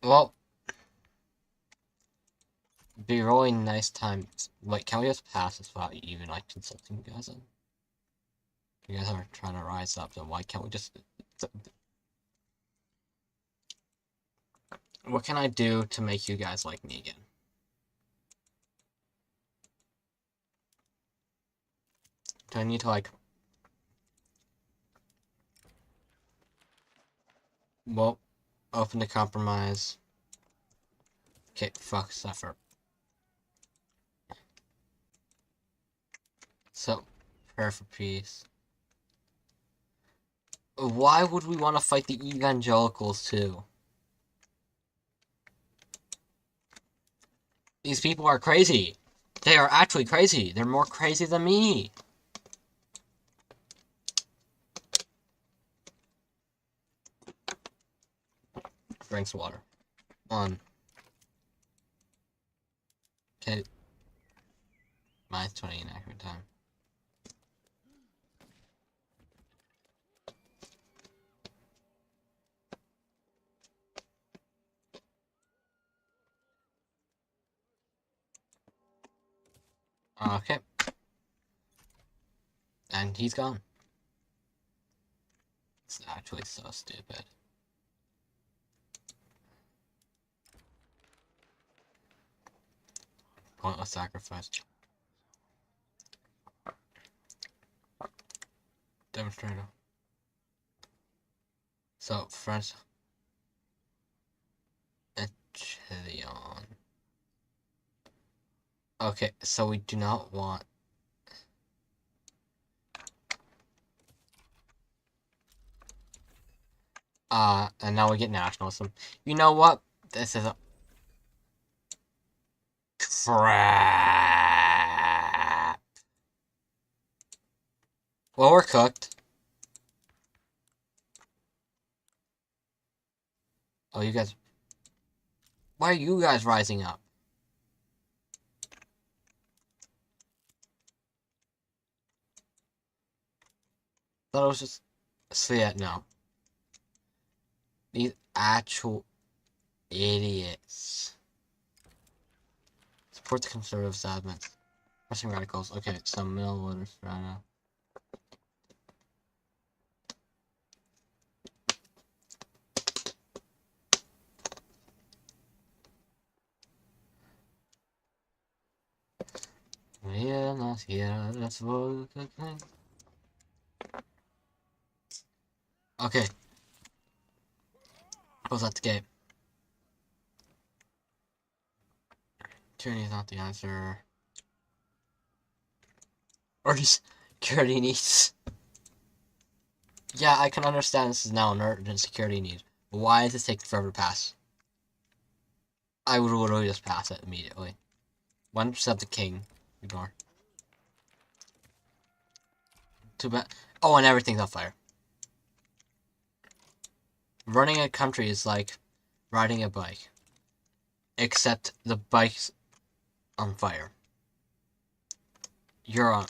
Well... Be really nice time. Like, can we just pass this without even, like, consulting you guys? You guys are trying to rise up, then why can't we just... What can I do to make you guys like me again? Do I need to, like... Well, open to compromise. Okay, fuck, suffer. So, prayer for peace. Why would we want to fight the evangelicals, too? These people are crazy. They are actually crazy. They're more crazy than me. Drinks water. On. Okay. Minus 20 inaccurate time. Okay. And he's gone. It's actually so stupid. Pointless sacrifice. Demonstrator. So, French... Echelion. Okay, so we do not want... and now we get nationalism. You know what? This is a... Crap. Well, we're cooked. Oh, you guys... Why are you guys rising up? Thought it was just... So yeah, no. These actual idiots. Support the conservative admins. Pressing radicals. Okay, some middle voters right now. We're not here, let's vote again. Okay. Close out the gate. Tyranny is not the answer. Or just security needs. Yeah, I can understand this is now an urgent security need. But why is it taking forever to pass? I would literally just pass it immediately. 1% the king. Ignore. Too bad. Oh, and everything's on fire. Running a country is like riding a bike. Except the bike's on fire. You're on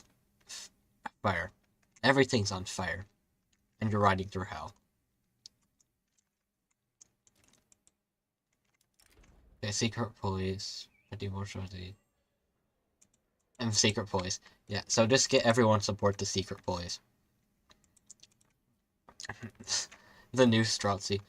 fire. Everything's on fire. And you're riding through hell. Okay, secret police. And secret police. Yeah, so just get everyone to support the secret police. The new Streltsy.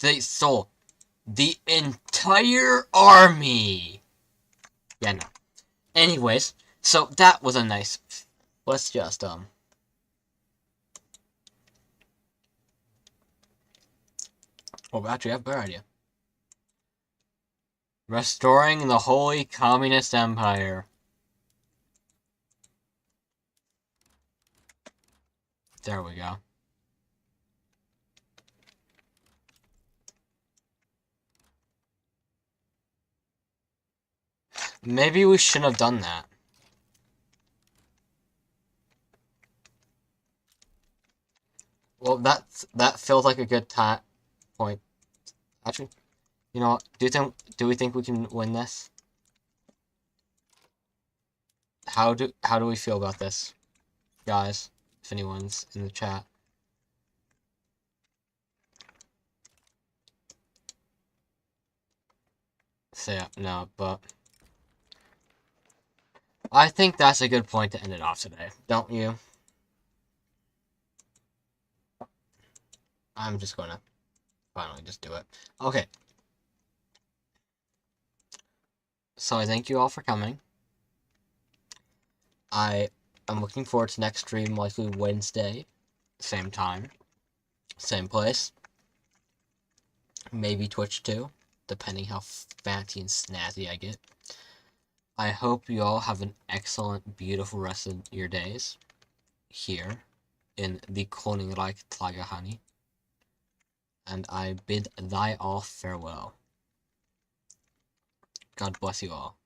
They stole the entire army. Yeah, no. Anyways, so that was a nice... Let's just, Oh, actually, I have a better idea. Restoring the Holy Communist Empire. There we go. Maybe we shouldn't have done that. Well, that feels like a good point. Actually, you know what? Do we think we can win this? How do we feel about this, guys? If anyone's in the chat. So yeah, no, but I think that's a good point to end it off today, don't you? I'm just gonna finally just do it. Okay. So I thank you all for coming. I am looking forward to next stream, likely Wednesday. Same time. Same place. Maybe Twitch too, depending how fancy and snazzy I get. I hope you all have an excellent, beautiful rest of your days here in the Königreich Tlagarhani. And I bid thy all farewell. God bless you all.